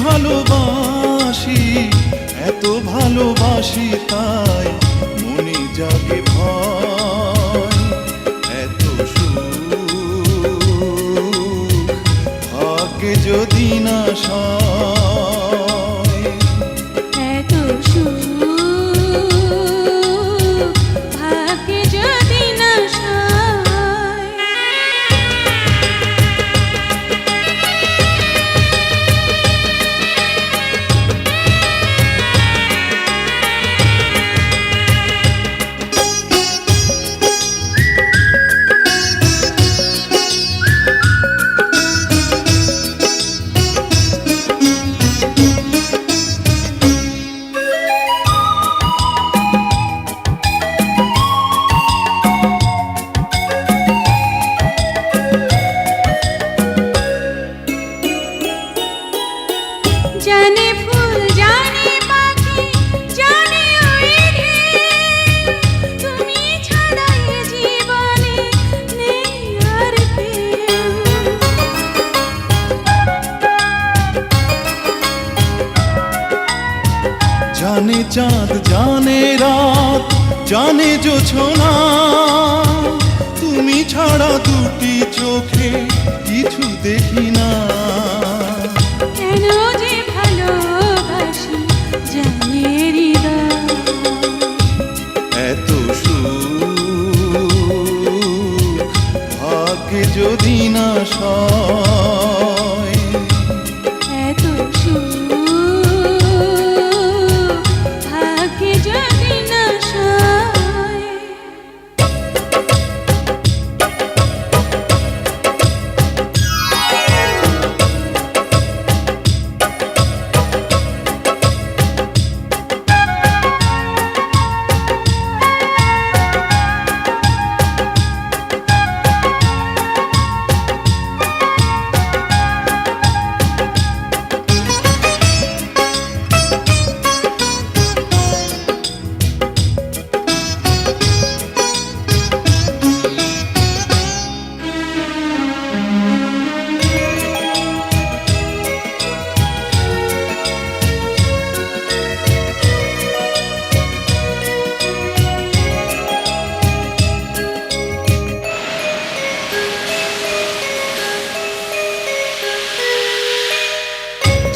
ভালোবাসি, এত ভালোবাসি তাই মনে জাগে ভয়। এত সুখ ভাগ্যে যদি না সয়, এত সুখ ভাগ্যে যদি না সয়। জানে ফুল জানে পাখি জানে ওই ঢেউ, তুমি ছাড়া এ জীবনে নেই আর কেউ। জানে চাঁদ জানে রাত জানে জোছনা, তুমি ছাড়া দুটি চোখে কিছু দেখি না। কেন যে ভালোবাসি জানে হৃদয়, এত সুখ ভাগ্যে যদি না সয়, এত সুখ ভাগ্যে যদি না সয়।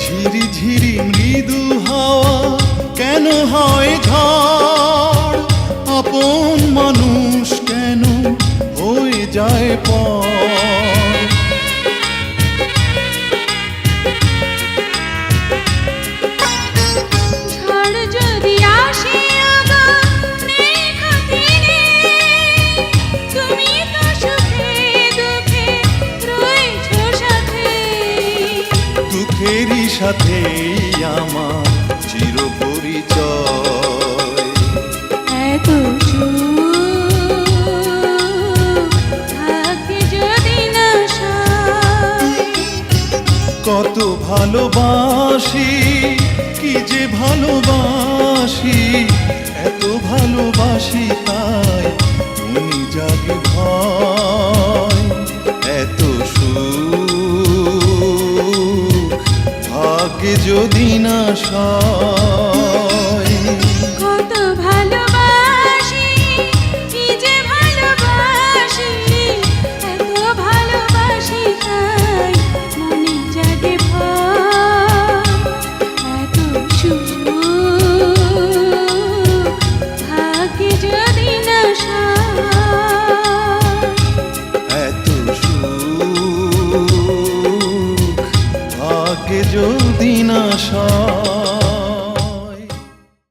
ঝিরি ঝিরি মৃদু হাওয়া কেন হয় ঝড়, আপন মানুষ কেন হয়ে যায় পর। ঝড় যদি আসে ওগো নেই ক্ষতি নেই, তুমি তো সুখে দুঃখে রয়েছো সাথে। দুঃখেরই সাথেই আমার চির পরিচয়। এত সুখ ভাগ্যে যদি না সয়, কত ভালোবাসি, কি যে ভালোবাসি, এত ভালোবাসি তাই মনে জাগে ভয়। এত সুখ ভাগ্যে যদি না সয়, কত ভালোবাসি, কি যে ভালোবাসি, এত ভালোবাসি তাই মনে জাগে ভয়। এত সুখ ভাগ্যে যদি না সয়, এত সুখ ভাগ্যে যদি না সয়।